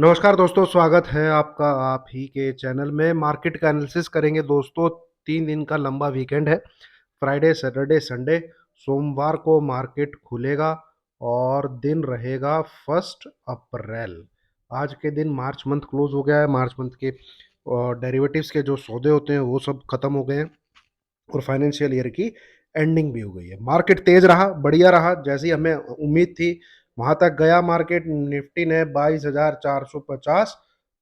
नमस्कार दोस्तों, स्वागत है आपका आप ही के चैनल में। मार्केट का एनालिसिस करेंगे दोस्तों। 3 दिन का लंबा वीकेंड है। Friday, Saturday, Sunday. सोमवार को मार्केट खुलेगा और दिन रहेगा 1 अप्रैल। आज के दिन मार्च मंथ क्लोज हो गया है। मार्च मंथ के डेरिवेटिव्स के जो सौदे होते हैं वो सब खत्म हो गए हैं और फाइनेंशियल ईयर की एंडिंग भी हो गई है। मार्केट तेज रहा, बढ़िया रहा, जैसी हमें उम्मीद थी वहां तक गया मार्केट। निफ्टी ने 22,450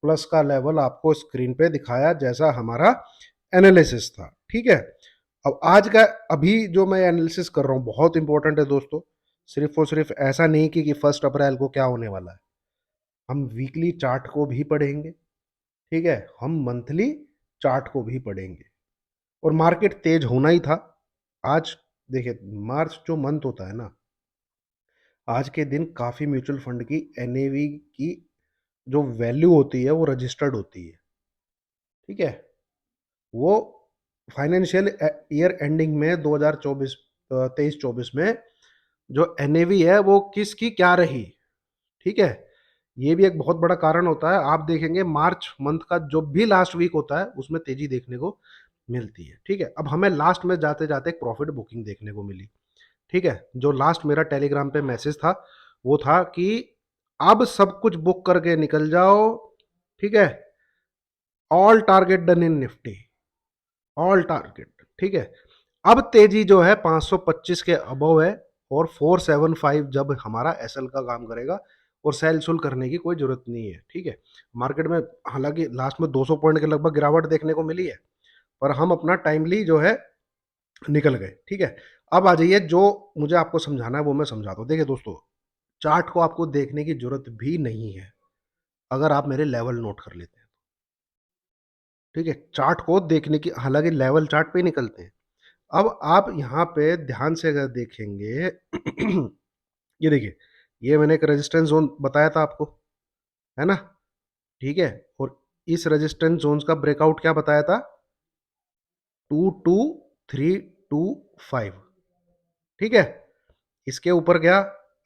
प्लस का लेवल आपको स्क्रीन पे दिखाया, जैसा हमारा एनालिसिस था। ठीक है, अब आज का अभी जो मैं एनालिसिस कर रहा हूँ बहुत इंपॉर्टेंट है दोस्तों। सिर्फ और सिर्फ ऐसा नहीं कि 1 अप्रैल को क्या होने वाला है। हम वीकली चार्ट को भी पढ़ेंगे, ठीक है, हम मंथली चार्ट को भी पढ़ेंगे और मार्केट तेज होना ही था आज। देखिए, मार्च जो मंथ होता है ना, आज के दिन काफ़ी म्यूचुअल फंड की एनएवी की जो वैल्यू होती है वो रजिस्टर्ड होती है। ठीक है, वो फाइनेंशियल ईयर एंडिंग में 2024 23-24 में जो एनएवी है वो किसकी क्या रही। ठीक है, ये भी एक बहुत बड़ा कारण होता है। आप देखेंगे मार्च मंथ का जो भी लास्ट वीक होता है उसमें तेजी देखने को मिलती है। ठीक है, अब हमें लास्ट में जाते जाते एक प्रॉफिट बुकिंग देखने को मिली। ठीक है, जो लास्ट मेरा टेलीग्राम पे मैसेज था वो था कि अब सब कुछ बुक करके निकल जाओ। ठीक है, all target done in Nifty, all target. ठीक है, अब तेजी जो है 525 के अबव है और 475 जब हमारा एसएल का काम करेगा और सेल सुल करने की कोई जरूरत नहीं है। ठीक है, मार्केट में हालांकि लास्ट में 200 पॉइंट के लगभग गिरावट देखने को मिली है, पर हम अपना टाइमली जो है निकल गए। ठीक है, अब आ जाइए, जो मुझे आपको समझाना है वो मैं समझाता हूँ। देखिए दोस्तों, चार्ट को आपको देखने की जरूरत भी नहीं है अगर आप मेरे लेवल नोट कर लेते हैं। ठीक है, चार्ट को देखने की, हालांकि लेवल चार्ट पे ही निकलते हैं। अब आप यहाँ पे ध्यान से अगर देखेंगे ये देखिए, ये मैंने एक रेजिस्टेंस जोन बताया था आपको, है ना। ठीक है, और इस रेजिस्टेंस जोन का ब्रेकआउट क्या बताया था, 22325। ठीक है, इसके ऊपर गया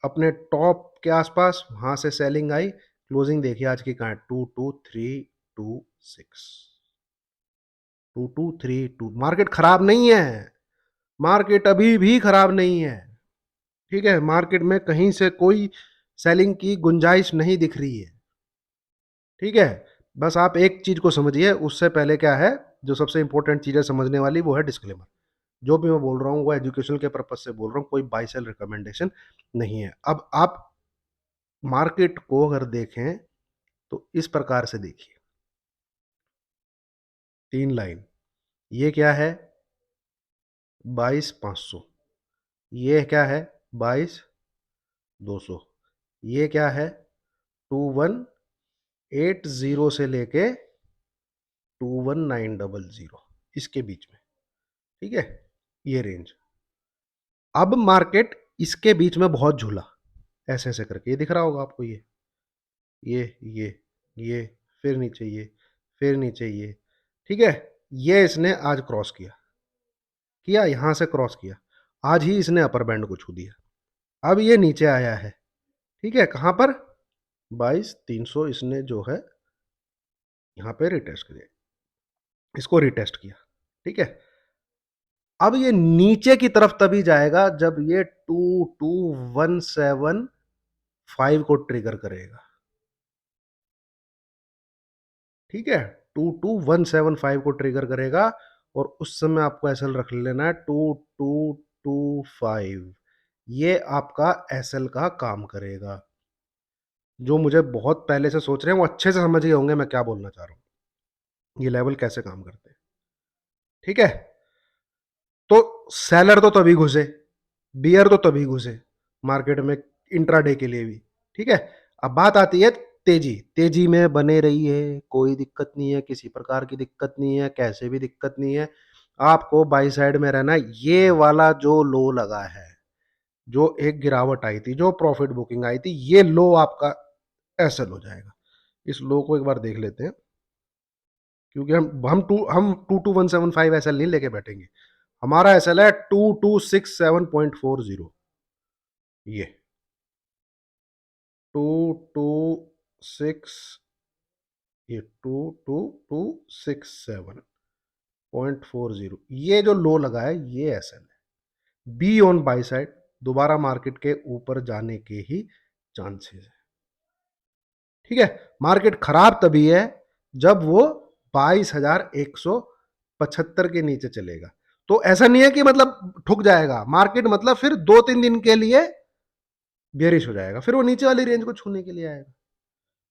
अपने टॉप के आसपास, वहां से सेलिंग आई। क्लोजिंग देखिए आज की कहाँ है, 22326, 2232। मार्केट खराब नहीं है, मार्केट अभी भी खराब नहीं है। ठीक है, मार्केट में कहीं से कोई सेलिंग की गुंजाइश नहीं दिख रही है। ठीक है, बस आप एक चीज को समझिए, उससे पहले क्या है, जो सबसे इंपॉर्टेंट चीज है समझने वाली, वो है डिस्क्लेमर। जो भी मैं बोल रहा हूँ वो एजुकेशन के पर्पज से बोल रहा हूँ, कोई बाय सेल रिकमेंडेशन नहीं है। अब आप मार्केट को अगर देखें तो इस प्रकार से देखिए, 3 लाइन। ये क्या है, 22,500। ये क्या है, 22,200। ये क्या है, 2180 से लेके 21900, इसके बीच में। ठीक है, ये रेंज। अब मार्केट इसके बीच में बहुत झूला, ऐसे ऐसे करके, ये दिख रहा होगा आपको, ये ये फिर नीचे, ये फिर नीचे, ये। ठीक है, ये इसने आज क्रॉस किया, किया यहां से क्रॉस किया, आज ही इसने अपर बैंड को छू दिया। अब ये नीचे आया है। ठीक है, कहां पर, 22,300 इसने जो है यहाँ पे रिटेस्ट किया, इसको रिटेस्ट किया। ठीक है, अब ये नीचे की तरफ तभी जाएगा जब ये 22175 को ट्रिगर करेगा। ठीक है, 22175 को ट्रिगर करेगा और उस समय आपको एसएल रख लेना है 2225। ये आपका एसएल का काम करेगा। जो मुझे बहुत पहले से सोच रहे हैं वो अच्छे से समझ गए होंगे मैं क्या बोलना चाह रहा हूँ, ये लेवल कैसे काम करते हैं। ठीक है, तो सेलर तो तभी घुसे, बियर तो तभी घुसे मार्केट में, इंट्राडे के लिए भी। ठीक है, अब बात आती है तेजी, तेजी में बने रही है, कोई दिक्कत नहीं है, किसी प्रकार की दिक्कत नहीं है, कैसे भी दिक्कत नहीं है। आपको बाई साइड में रहना। ये वाला जो लो लगा है, जो एक गिरावट आई थी, जो प्रॉफिट बुकिंग आई थी, ये लो आपका एसएल हो जाएगा। इस लो को एक बार देख लेते हैं, क्योंकि हम 2217 एसएल नहीं लेके बैठेंगे। हमारा एसएल है 2267.40। ये 2267 ये 2267.40, ये जो लो लगा है ये एसएल है। बी ऑन बाई साइड, दोबारा मार्केट के ऊपर जाने के ही चांसेस है। ठीक है, मार्केट खराब तभी है जब वो 22,175 के नीचे चलेगा। तो ऐसा नहीं है कि मतलब ठुक जाएगा मार्केट, मतलब फिर 2-3 दिन के लिए बेरिश हो जाएगा, फिर वो नीचे वाली रेंज को छूने के लिए आएगा।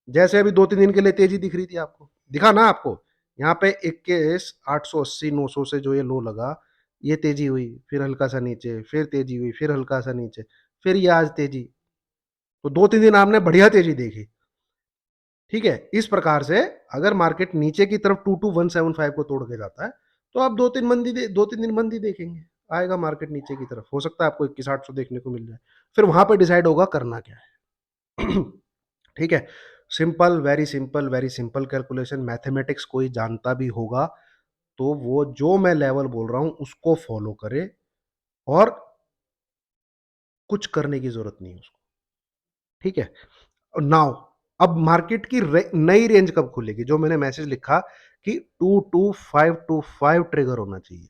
जैसे अभी 2-3 दिन के लिए तेजी दिख रही थी आपको, दिखा ना आपको, यहाँ पे 21,880-900 से जो ये लो लगा, ये तेजी हुई, फिर हल्का सा नीचे, फिर तेजी हुई, फिर हल्का सा नीचे, फिर ये आज तेजी। तो 2-3 दिन आपने बढ़िया तेजी देखी। ठीक है, इस प्रकार से अगर मार्केट नीचे की तरफ 22,175 को तोड़ के जाता है, तो आप 2-3 दिन मंदी देखेंगे। आएगा मार्केट नीचे की तरफ, हो सकता है आपको 21,800 देखने को मिल जाए, फिर वहां पे डिसाइड होगा करना क्या है। ठीक है, simple, very simple calculation. Mathematics कोई जानता भी होगा तो वो जो मैं लेवल बोल रहा हूं उसको फॉलो करे, और कुछ करने की जरूरत नहीं है उसको। ठीक है, नाउ अब मार्केट की नई रेंज कब खुलेगी, जो मैंने मैसेज लिखा कि 22525 ट्रिगर होना चाहिए।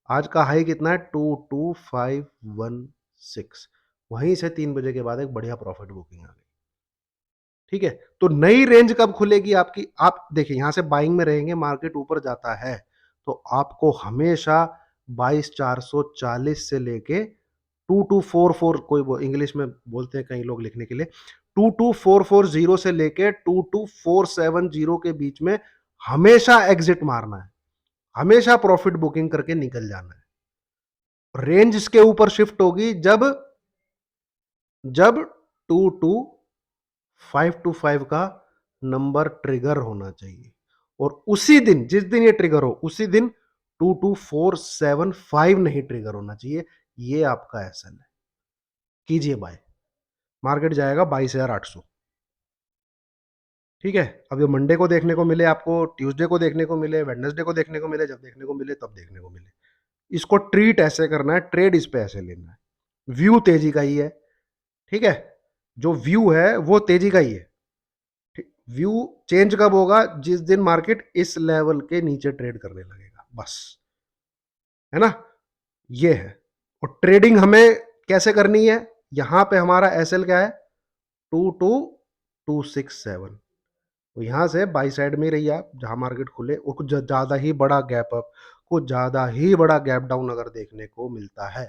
आज का हाई कितना है, 22516। वहीं से 3 बजे के बाद एक बढ़िया प्रॉफिट बुकिंग आ गई। ठीक है, तो नई रेंज कब खुलेगी आपकी, आप देखिए यहां से बाइंग में रहेंगे, मार्केट ऊपर जाता है तो आपको हमेशा 22,440 से लेके 2244, कोई इंग्लिश में बोलते हैं कई लोग लिखने के लिए, 22,440 से लेके 22,470 के बीच में हमेशा एग्जिट मारना है, हमेशा प्रॉफिट बुकिंग करके निकल जाना है। रेंज इसके ऊपर शिफ्ट होगी जब जब 22,525 का नंबर ट्रिगर होना चाहिए, और उसी दिन, जिस दिन ये ट्रिगर हो उसी दिन 22,475 नहीं ट्रिगर होना चाहिए। ये आपका एसएल है, कीजिए बाय। मार्केट जाएगा 22,800। ठीक है, अब ये मंडे को देखने को मिले आपको, ट्यूसडे को देखने को मिले, वेडनेसडे को देखने को मिले, जब देखने को मिले तब देखने को मिले। इसको ट्रीट ऐसे करना है, ट्रेड इस पे ऐसे लेना है। व्यू तेजी का ही है। ठीक है, जो व्यू है वो तेजी का ही है। व्यू चेंज कब होगा, जिस दिन मार्केट इस लेवल के नीचे ट्रेड करने लगेगा, बस। है ना, ये है। और ट्रेडिंग हमें कैसे करनी है, यहां पे हमारा एसएल क्या है, 22,267। तो यहां से बाई साइड में रहिए आप, जहां मार्केट खुले, और कुछ ज्यादा ही बड़ा गैप अप, कुछ ज्यादा ही बड़ा गैप डाउन अगर देखने को मिलता है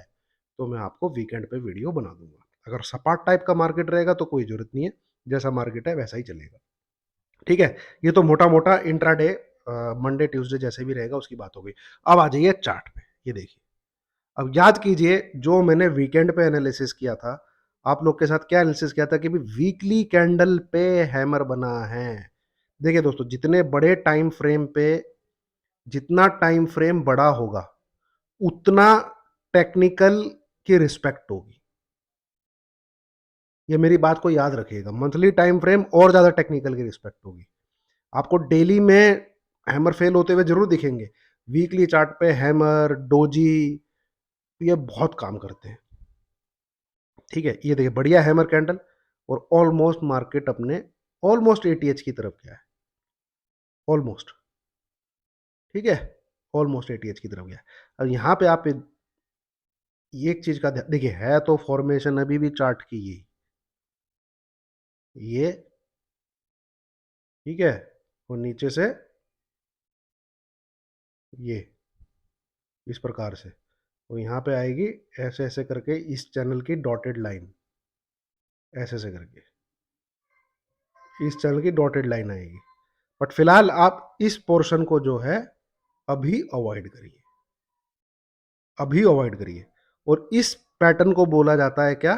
तो मैं आपको वीकेंड पे वीडियो बना दूंगा। अगर सपाट टाइप का मार्केट रहेगा तो कोई जरूरत नहीं है, जैसा मार्केट है वैसा ही चलेगा। ठीक है, ये तो मोटा मोटा इंट्राडे मंडे ट्यूसडे जैसे भी रहेगा उसकी बात हो गई। अब आ जाइए चार्ट पे, ये देखिए। अब याद कीजिए जो मैंने वीकेंड पे एनालिसिस किया था, आप लोग के साथ क्या एनालिसिस किया था कि वीकली कैंडल पे हैमर बना है। देखिए दोस्तों, जितने बड़े टाइम फ्रेम पे, जितना टाइम फ्रेम बड़ा होगा उतना टेक्निकल की रिस्पेक्ट होगी। ये मेरी बात को याद रखिएगा, मंथली टाइम फ्रेम और ज्यादा टेक्निकल की रिस्पेक्ट होगी। आपको डेली में हैमर फेल होते हुए जरूर दिखेंगे, वीकली चार्ट पे हैमर, डोजी, ये बहुत काम करते हैं। ठीक है, ये देखिए बढ़िया हैमर कैंडल, और ऑलमोस्ट मार्केट अपने ऑलमोस्ट एटीएच की तरफ गया है, ऑलमोस्ट। ठीक है, ऑलमोस्ट एटीएच की तरफ गया। अब यहाँ पे आप एक चीज का देखिए, है तो फॉर्मेशन अभी भी चार्ट की ये, ठीक है, और नीचे से ये इस प्रकार से, तो यहाँ पे आएगी ऐसे ऐसे करके इस चैनल की डॉटेड लाइन, ऐसे ऐसे करके इस चैनल की डॉटेड लाइन आएगी। बट फिलहाल आप इस पोर्शन को जो है अभी अवॉइड करिए, अभी अवॉइड करिए। और इस पैटर्न को बोला जाता है क्या,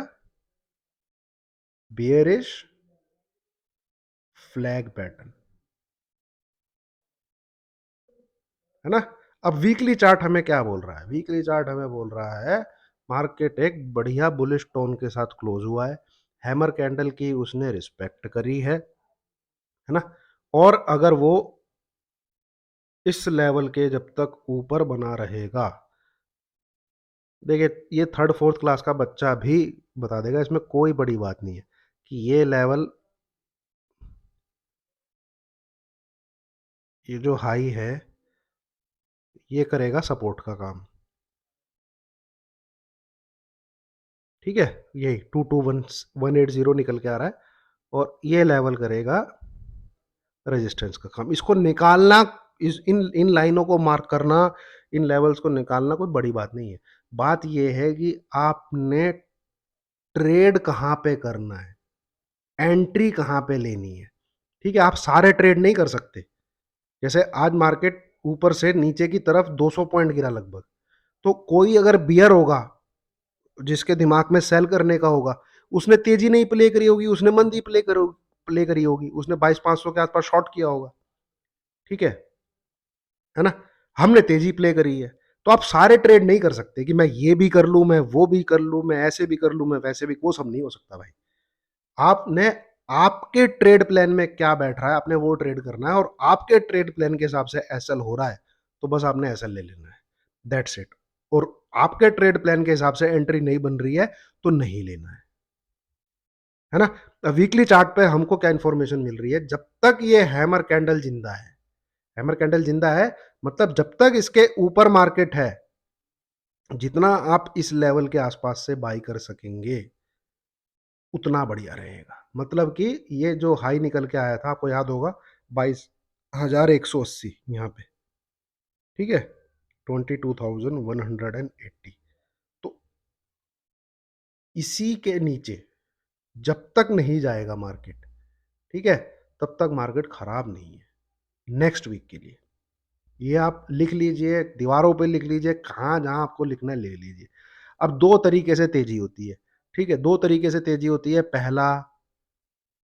बियरिश फ्लैग पैटर्न, है ना। अब वीकली चार्ट हमें क्या बोल रहा है, वीकली चार्ट हमें बोल रहा है मार्केट एक बढ़िया बुलिश टोन के साथ क्लोज हुआ है, हैमर कैंडल की उसने रिस्पेक्ट करी है ना। और अगर वो इस लेवल के जब तक ऊपर बना रहेगा, देखिए ये थर्ड फोर्थ क्लास का बच्चा भी बता देगा, इसमें कोई बड़ी बात नहीं है कि ये लेवल ये जो हाई है ये करेगा सपोर्ट का काम, ठीक है। यही 221 180 निकल के आ रहा है और ये लेवल करेगा रेजिस्टेंस का काम। इसको निकालना, इस इन इन लाइनों को मार्क करना, इन लेवल्स को निकालना कोई बड़ी बात नहीं है। बात ये है कि आपने ट्रेड कहाँ पे करना है, एंट्री कहाँ पे लेनी है, ठीक है। आप सारे ट्रेड नहीं कर सकते। जैसे आज मार्केट ऊपर से नीचे की तरफ 200 पॉइंट गिरा लगभग, तो कोई अगर बियर होगा जिसके दिमाग में सेल करने का होगा, उसने तेजी नहीं प्ले करी होगी, उसने मंदी प्ले करी होगी, उसने 22,500 के आसपास शॉर्ट किया होगा, ठीक है ना। हमने तेजी प्ले करी है। तो आप सारे ट्रेड नहीं कर सकते कि मैं ये भी कर लूं, मैं वो भी कर लूं, मैं ऐसे भी कर लूं, मैं वैसे भी, वो सब नहीं हो सकता भाई। आपने आपके ट्रेड प्लान में क्या बैठ रहा है, आपने वो ट्रेड करना है, और आपके ट्रेड प्लान के हिसाब से एसएल हो रहा है तो बस आपने एसएल ले लेना है, दैट्स इट। और आपके ट्रेड प्लान के हिसाब से एंट्री नहीं बन रही है तो नहीं लेना है ना। वीकली चार्ट पे हमको क्या इंफॉर्मेशन मिल रही है, जब तक ये हैमर कैंडल जिंदा है, हैमर कैंडल जिंदा है मतलब जब तक इसके ऊपर मार्केट है, जितना आप इस लेवल के आसपास से बाई कर सकेंगे उतना बढ़िया रहेगा। मतलब कि ये जो हाई निकल के आया था आपको याद होगा, 22,180 यहाँ पे, ठीक है, 22,180। तो इसी के नीचे जब तक नहीं जाएगा मार्केट, ठीक है, तब तक मार्केट खराब नहीं है नेक्स्ट वीक के लिए। ये आप लिख लीजिए, दीवारों पे लिख लीजिए, कहाँ जहाँ आपको लिखना है ले लीजिए। अब दो तरीके से तेजी होती है, ठीक है, दो तरीके से तेजी होती है। पहला,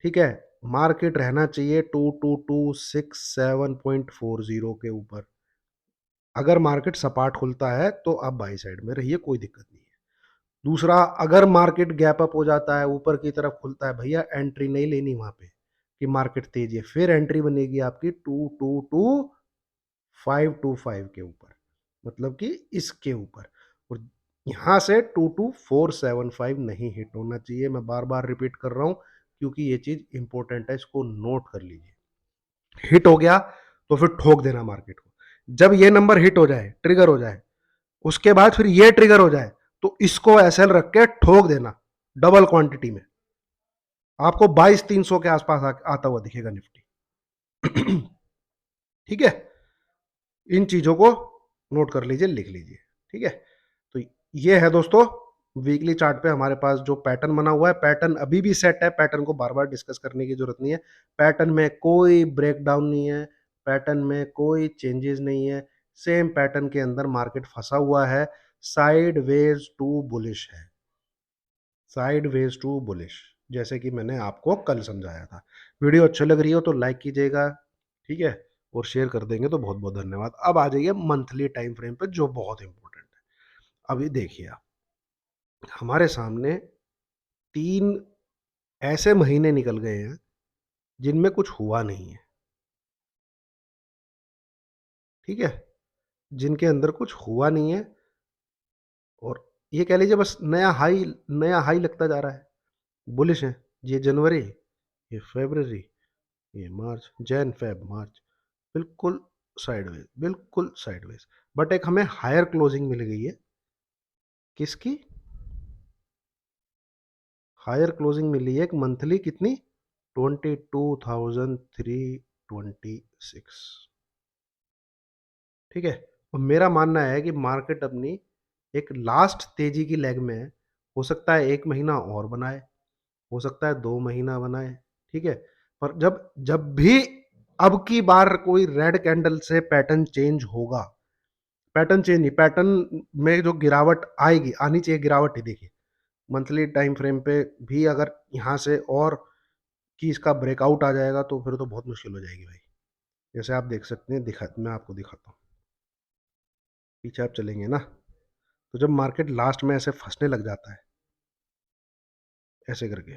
ठीक है, मार्केट रहना चाहिए 2267.40 के ऊपर। अगर मार्केट सपाट खुलता है तो आप बाई साइड में रहिए, कोई दिक्कत नहीं है। दूसरा, अगर मार्केट गैप अप हो जाता है, ऊपर की तरफ खुलता है, भैया एंट्री नहीं लेनी वहां पे कि मार्केट तेज है, फिर एंट्री बनेगी आपकी 222,525 के ऊपर, मतलब कि इसके ऊपर। और यहाँ से 22,475 नहीं हिट होना चाहिए। मैं बार बार रिपीट कर रहा हूँ क्योंकि ये चीज इंपॉर्टेंट है, इसको नोट कर लीजिए। हिट हो गया तो फिर ठोक देना मार्केट को। जब ये नंबर हिट हो जाए, ट्रिगर हो जाए, उसके बाद फिर ये ट्रिगर हो जाए, तो इसको एसएल रख के ठोक देना डबल क्वांटिटी में। आपको 22,300 के आसपास आता हुआ दिखेगा निफ्टी। ठीक है, इन चीजों को नोट कर लीजिए, लिख लीजिए, ठीक है। तो ये है दोस्तों वीकली चार्ट पे हमारे पास जो पैटर्न बना हुआ है। पैटर्न अभी भी सेट है, पैटर्न को बार बार डिस्कस करने की जरूरत नहीं है। पैटर्न में कोई ब्रेकडाउन नहीं है, पैटर्न में कोई चेंजेस नहीं है। सेम पैटर्न के अंदर मार्केट फंसा हुआ है, साइड वेज टू बुलिश है, साइड वेज टू बुलिश, जैसे कि मैंने आपको कल समझाया था। वीडियो अच्छी लग रही हो तो लाइक कीजिएगा, ठीक है, और शेयर कर देंगे तो बहुत बहुत धन्यवाद। अब आ जाइए मंथली टाइम फ्रेम पे जो बहुत इंपॉर्टेंट है। अभी देखिए आप, हमारे सामने 3 ऐसे महीने निकल गए हैं जिनमें कुछ हुआ नहीं है, ठीक है, जिनके अंदर कुछ हुआ नहीं है। और ये कह लीजिए बस नया हाई लगता जा रहा है, बुलिश है। ये जनवरी, ये फरवरी, ये मार्च, जैन फेब मार्च, बिल्कुल साइडवेज, बिल्कुल साइडवेज। बट एक हमें हायर क्लोजिंग मिल गई है, किसकी? हायर क्लोजिंग मिली है एक मंथली, कितनी? 22,326, ठीक है। और मेरा मानना है कि मार्केट अपनी एक लास्ट तेजी की लेग में है। हो सकता है 1 महीना और बनाए, हो सकता है 2 महीना बनाए, ठीक है। पर जब जब भी अब की बार कोई रेड कैंडल से पैटर्न चेंज होगा, पैटर्न चेंज नहीं, पैटर्न में जो गिरावट आएगी, आनी चाहिए गिरावट ही, देखिए मंथली टाइम फ्रेम पे भी अगर यहाँ से और कि इसका ब्रेकआउट आ जाएगा तो फिर तो बहुत मुश्किल हो जाएगी भाई। जैसे आप देख सकते हैं, मैं आपको दिखाता हूँ, पीछे आप चलेंगे ना, तो जब मार्केट लास्ट में ऐसे फंसने लग जाता है ऐसे करके,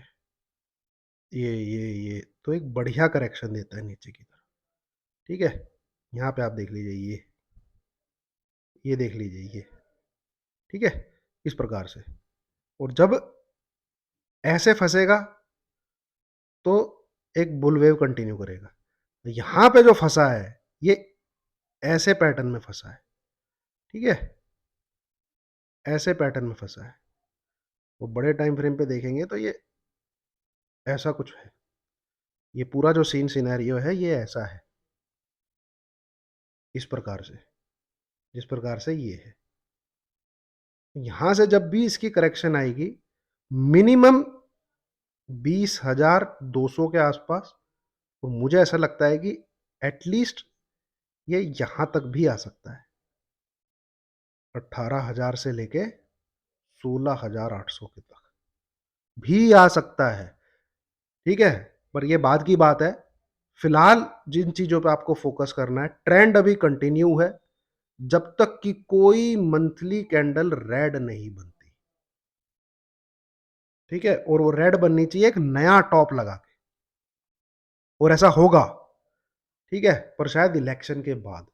ये तो एक बढ़िया करेक्शन देता है नीचे की तरफ, ठीक है। यहाँ पे आप देख लीजिए, ये देख लीजिए, ये, ठीक है, इस प्रकार से। और जब ऐसे फंसेगा तो एक बुल वेव कंटिन्यू करेगा। यहाँ पे जो फंसा है ये ऐसे पैटर्न में फंसा है, ठीक है, ऐसे पैटर्न में फंसा है। वो बड़े टाइम फ्रेम पे देखेंगे तो ये ऐसा कुछ है, ये पूरा जो सीन सिनेरियो है ये ऐसा है, इस प्रकार से, जिस प्रकार से ये है। यहां से जब भी इसकी करेक्शन आएगी मिनिमम 20,200 के आसपास, तो मुझे ऐसा लगता है कि एटलीस्ट ये यहां तक भी आ सकता है, 18,000 से लेके 16,800 के तक भी आ सकता है, ठीक है। पर ये बाद की बात है, फिलहाल जिन चीजों पे आपको फोकस करना है, ट्रेंड अभी कंटिन्यू है जब तक कि कोई मंथली कैंडल रेड नहीं बनती, ठीक है, और वो रेड बननी चाहिए एक नया टॉप लगा के, और ऐसा होगा, ठीक है, पर शायद इलेक्शन के बाद,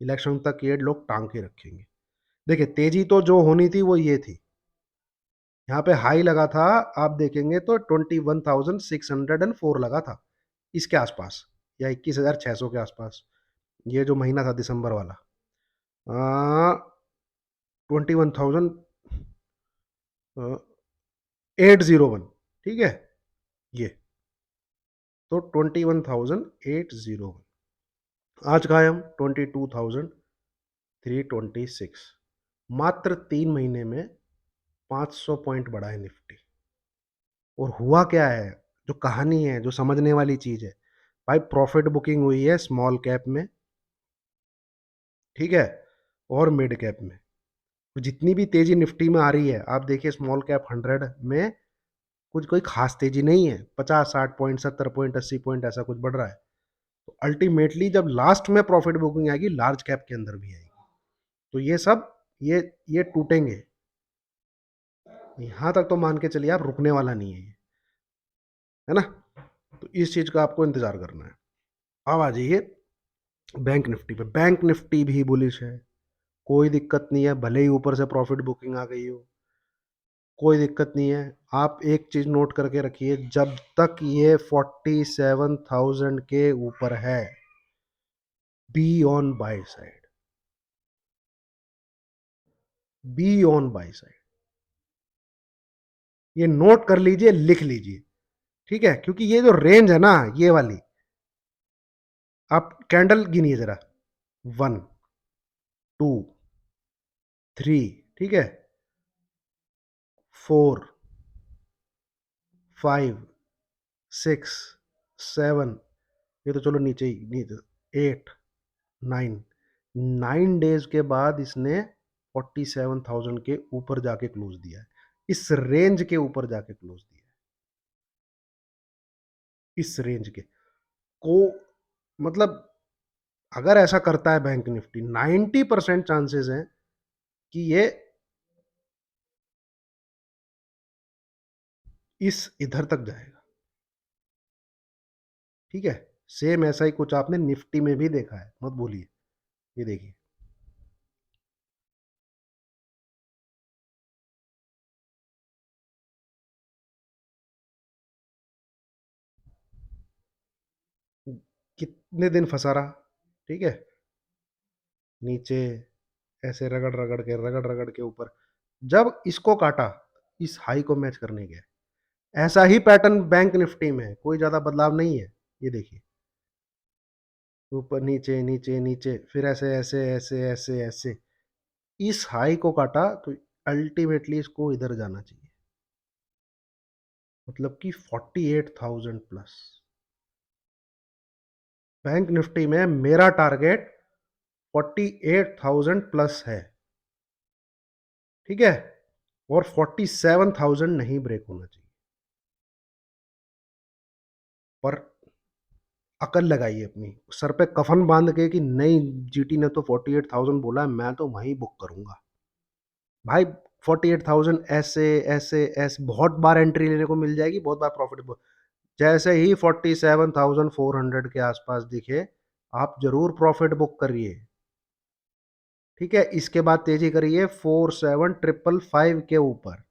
इलेक्शन तक ये लोग टांग के रखेंगे। देखिए तेजी तो जो होनी थी वो ये थी, यहाँ पे हाई लगा था, आप देखेंगे तो 21,604 लगा था, इसके आसपास, या 21,600 के आसपास, ये जो महीना था दिसंबर वाला, 21,801, ठीक है, ये तो 21,801, आज का है हम 22,326, मात्र 3 महीने में 500 पॉइंट बढ़ा है निफ्टी। और हुआ क्या है, जो कहानी है, जो समझने वाली चीज है, भाई प्रॉफिट बुकिंग हुई है स्मॉल कैप में, ठीक है, और मिड कैप में। तो जितनी भी तेजी निफ्टी में आ रही है, आप देखिए स्मॉल कैप 100 में कुछ कोई खास तेजी नहीं है, 50-60 पॉइंट, 70 पॉइंट, 80 पॉइंट ऐसा कुछ बढ़ रहा है। तो अल्टीमेटली जब लास्ट में प्रॉफिट बुकिंग आएगी लार्ज कैप के अंदर भी आएगी, तो ये सब ये टूटेंगे, यहां तक तो मान के चलिए आप, रुकने वाला नहीं है ये, है ना। तो इस चीज का आपको इंतजार करना है। अब आ जाइए बैंक निफ्टी पे। बैंक निफ्टी भी बुलिश है, कोई दिक्कत नहीं है, भले ही ऊपर से प्रॉफिट बुकिंग आ गई हो, कोई दिक्कत नहीं है। आप एक चीज नोट करके रखिए, जब तक ये 47,000 के ऊपर है, be on by side, be on by side, ये नोट कर लीजिए, लिख लीजिए, ठीक है, क्योंकि ये जो रेंज है ना, ये वाली, आप कैंडल गिनिए जरा, 1, 2, 3, ठीक है, 4, 5, 6, 7, ये तो चलो नीचे ही, नीचे 8, 9, 9 डेज के बाद इसने 47,000 के ऊपर जाके क्लोज दिया है, इस रेंज के ऊपर जाके क्लोज दिया है, इस रेंज के को, मतलब अगर ऐसा करता है बैंक निफ्टी, 90% चांसेस हैं कि ये इस इधर तक जाएगा, ठीक है। सेम ऐसा ही कुछ आपने निफ्टी में भी देखा है, मत भूलिए, ये देखिए, कितने दिन फंसा रहा, ठीक है, नीचे ऐसे रगड़ रगड़ के ऊपर, जब इसको काटा, इस हाई को मैच करने गया, ऐसा ही पैटर्न बैंक निफ्टी में है, कोई ज्यादा बदलाव नहीं है, ये देखिए, ऊपर नीचे नीचे नीचे, फिर ऐसे ऐसे ऐसे ऐसे ऐसे, इस हाई को काटा तो अल्टीमेटली इसको इधर जाना चाहिए, मतलब कि 48,000 प्लस। बैंक निफ्टी में मेरा टारगेट 48,000 प्लस है, ठीक है, और 47,000 नहीं ब्रेक होना चाहिए। पर अकल लगाइए अपनी, सर पे कफन बांध के कि नहीं, जीटी ने तो 48,000 बोला है, मैं तो वहीं बुक करूंगा, भाई 48,000 ऐसे ऐसे ऐसे बहुत बार एंट्री लेने को मिल जाएगी, बहुत बार प्रॉफिट, जैसे ही 47,400 के आसपास दिखे, आप जरूर प्रॉफिट बुक करिए, ठीक है। इसके बाद तेजी करिए 47,555 के ऊपर,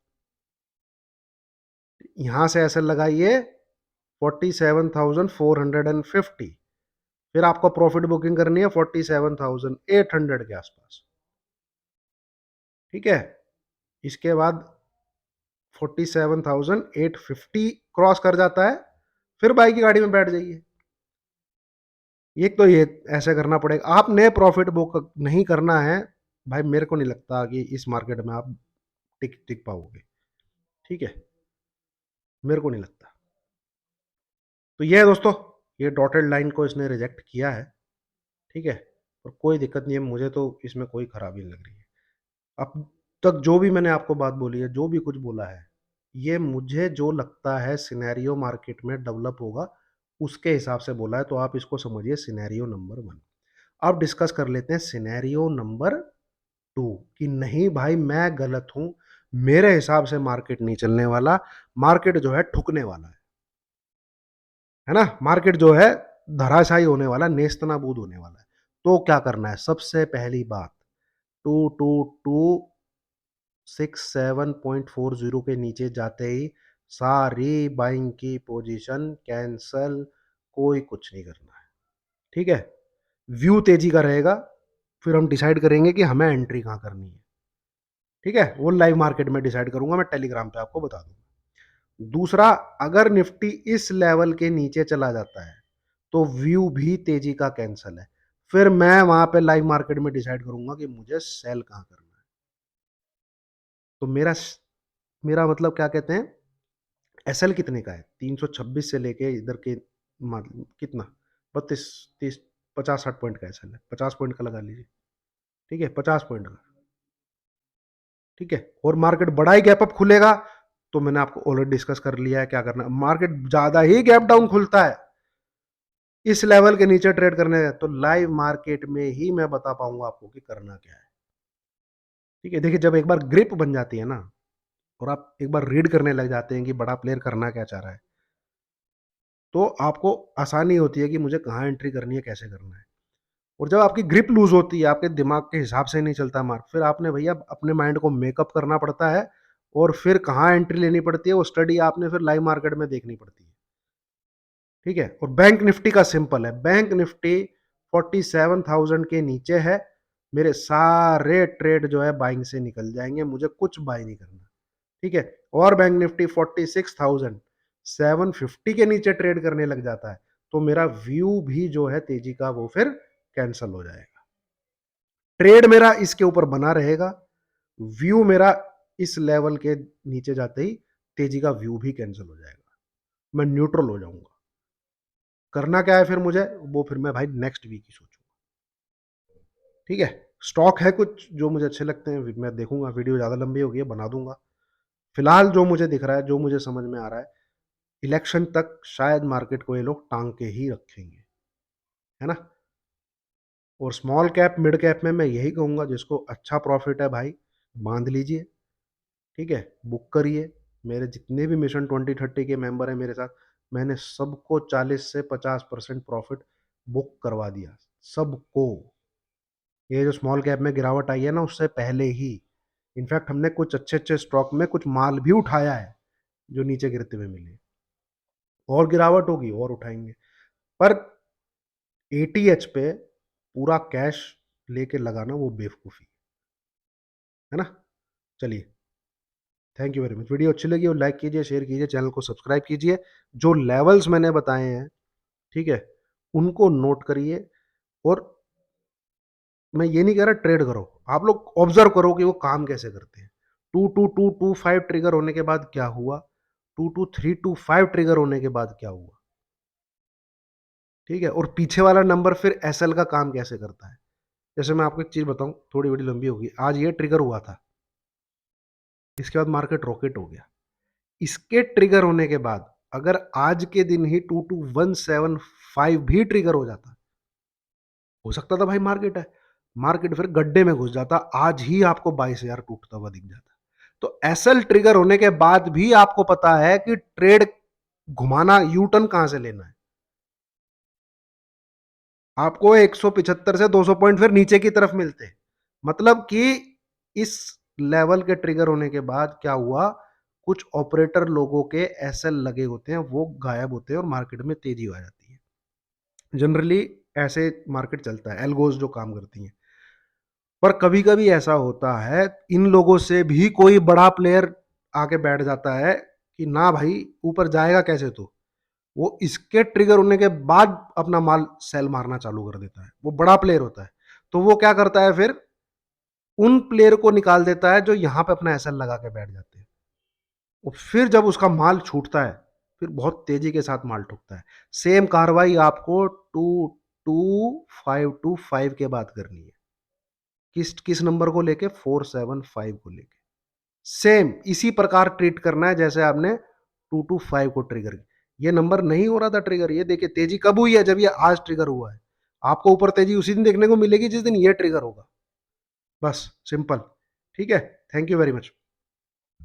यहां से ऐसे लगाइए 47,450, फिर आपको प्रॉफिट बुकिंग करनी है 47,800 के आसपास, ठीक है। इसके बाद 47,850 क्रॉस कर जाता है, फिर बाई की गाड़ी में बैठ जाइए। एक तो ये ऐसे करना पड़ेगा। आपने प्रॉफिट बुक नहीं करना है भाई, मेरे को नहीं लगता कि इस मार्केट में आप टिक टिक पाओगे, ठीक है, मेरे को नहीं लगता। तो ये है दोस्तों, ये डॉटेड लाइन को इसने रिजेक्ट किया है, ठीक है, और कोई दिक्कत नहीं है, मुझे तो इसमें कोई खराबी नहीं लग रही है। अब तक जो भी मैंने आपको बात बोली है, जो भी कुछ बोला है, ये मुझे जो लगता है सिनेरियो मार्केट में डेवलप होगा उसके हिसाब से बोला है, तो आप इसको समझिए सिनेरियो नंबर 1। अब डिस्कस कर लेते हैं सिनेरियो नंबर 2 कि नहीं भाई मैं गलत हूं, मेरे हिसाब से मार्केट नहीं चलने वाला, मार्केट जो है ठुकने वाला है ना, मार्केट जो है धराशायी होने वाला, नेस्तनाबूद होने वाला है। तो क्या करना है, सबसे पहली बात, 2267.40 के नीचे जाते ही सारी बाइंग की पोजीशन कैंसल, कोई कुछ नहीं करना है, ठीक है। व्यू तेजी का रहेगा, फिर हम डिसाइड करेंगे कि हमें एंट्री कहाँ करनी है, ठीक है, वो लाइव मार्केट में डिसाइड करूंगा, मैं टेलीग्राम पे आपको बता दूंगा। दूसरा, अगर निफ्टी इस लेवल के नीचे चला जाता है तो व्यू भी तेजी का कैंसल है, फिर मैं वहां पे लाइव मार्केट में डिसाइड करूंगा कि मुझे सेल कहाँ करना है। तो मेरा मतलब क्या कहते हैं, एसएल कितने का है, 326 से लेके इधर के कितना, 32 30 50 60 पॉइंट का एसएल है, 50 पॉइंट का लगा लीजिए, ठीक है, 50 पॉइंट का, ठीक है। और मार्केट बड़ा ही गैप अप खुलेगा तो मैंने आपको ऑलरेडी डिस्कस कर लिया है क्या करना है। मार्केट ज्यादा ही गैप डाउन खुलता है, इस लेवल के नीचे ट्रेड करने है, तो लाइव मार्केट में ही मैं बता पाऊंगा आपको कि करना क्या है, ठीक है। देखिए, जब एक बार ग्रिप बन जाती है ना, और आप एक बार रीड करने लग जाते हैं कि बड़ा प्लेयर करना क्या चाह रहा है, तो आपको आसानी होती है कि मुझे कहाँ एंट्री करनी है, कैसे करना है। और जब आपकी ग्रिप लूज होती है, आपके दिमाग के हिसाब से नहीं चलता मार्क, फिर आपने भैया अपने माइंड को मेकअप करना पड़ता है, और फिर कहाँ एंट्री लेनी पड़ती है वो स्टडी आपने फिर लाइव मार्केट में देखनी पड़ती है, ठीक है। और बैंक निफ्टी का सिंपल है, बैंक निफ्टी 47,000 के नीचे है, मेरे सारे ट्रेड जो है बाइंग से निकल जाएंगे, मुझे कुछ बाय नहीं करना, ठीक है। और बैंक निफ्टी 46,750 के नीचे ट्रेड करने लग जाता है, तो मेरा व्यू भी जो है तेजी का वो फिर कैंसल हो जाएगा। ट्रेड मेरा इसके ऊपर बना रहेगा, व्यू मेरा इस लेवल के नीचे जाते ही तेजी का व्यू भी कैंसिल हो जाएगा, मैं न्यूट्रल हो जाऊंगा। करना क्या है फिर मुझे, वो फिर मैं भाई नेक्स्ट वीक ही सोचूंगा, ठीक है। स्टॉक है कुछ जो मुझे अच्छे लगते हैं, मैं देखूंगा, वीडियो ज़्यादा लंबी हो गई है, बना दूंगा। फिलहाल जो मुझे दिख रहा है, जो मुझे समझ में आ रहा है, इलेक्शन तक शायद मार्केट को ये लोग टांग के ही रखेंगे, है ना। और स्मॉल कैप मिड कैप में मैं यही कहूंगा, जिसको अच्छा प्रॉफिट है भाई बांध लीजिए, ठीक है, बुक करिए। मेरे जितने भी मिशन 2030 के मेंबर हैं मेरे साथ, मैंने सबको 40 से 50% प्रॉफिट बुक करवा दिया, सबको। ये जो स्मॉल कैप में गिरावट आई है ना, उससे पहले ही इनफैक्ट हमने कुछ अच्छे अच्छे स्टॉक में कुछ माल भी उठाया है जो नीचे गिरते हुए मिले, और गिरावट होगी और उठाएंगे। पर एटीएच पे पूरा कैश लेके लगाना वो बेवकूफ़ी है ना। चलिए, thank you very much. Video अच्छी लगी और लाइक कीजिए, शेयर कीजिए, चैनल को सब्सक्राइब कीजिए। जो लेवल्स मैंने बताए हैं, ठीक है, उनको नोट करिए। और मैं ये नहीं कह रहा ट्रेड करो, आप लोग ऑब्जर्व करो कि वो काम कैसे करते हैं। 2225 ट्रिगर होने के बाद क्या हुआ, 22325 ट्रिगर होने के बाद क्या हुआ, ठीक है। और पीछे वाला नंबर फिर एसएल का काम कैसे करता है। जैसे मैं आपको एक चीज बताऊं, थोड़ी बड़ी लंबी होगी, आज ये ट्रिगर हुआ था, इसके बाद मार्केट रॉकेट हो गया। इसके ट्रिगर होने के बाद अगर आज के दिन ही 22175 भी ट्रिगर हो जाता, हो सकता था भाई मार्केट है, मार्केट फिर गड्ढे में घुस जाता, आज ही आपको 22,000 टूटता हुआ दिख जाता। तो एसएल ट्रिगर होने के बाद भी आपको पता है कि ट्रेड घुमाना, यू टर्न कहां से लेना है। आपको 175 से 200 पॉइंट फिर नीचे की तरफ मिलते, मतलब कि इस लेवल के ट्रिगर होने के बाद क्या हुआ, कुछ ऑपरेटर लोगों के एसएल लगे होते हैं, वो गायब होते हैं और मार्केट में तेजी आ जाती है। जनरली ऐसे मार्केट चलता है, एल्गोज जो काम करती हैं। पर कभी कभी ऐसा होता है, इन लोगों से भी कोई बड़ा प्लेयर आके बैठ जाता है कि ना भाई, ऊपर जाएगा कैसे, तो वो इसके ट्रिगर होने के बाद अपना माल सेल मारना चालू कर देता है। वो बड़ा प्लेयर होता है, तो वो क्या करता है फिर, उन प्लेयर को निकाल देता है जो यहाँ पे अपना एसएल लगा के बैठ जाते हैं। और फिर जब उसका माल छूटता है, फिर बहुत तेजी के साथ माल ठुकता है। सेम कार्रवाई आपको 225 के बाद करनी है। किस किस नंबर को लेके, 475 को लेके सेम इसी प्रकार ट्रीट करना है जैसे आपने 225 को ट्रिगर किया। ये नंबर नहीं हो रहा था ट्रिगर, ये देखिए तेजी कब हुई है, जब ये आज ट्रिगर हुआ है। आपको ऊपर तेजी उसी दिन देखने को मिलेगी जिस दिन ये ट्रिगर होगा। बस सिंपल। ठीक है, थैंक यू वेरी मच।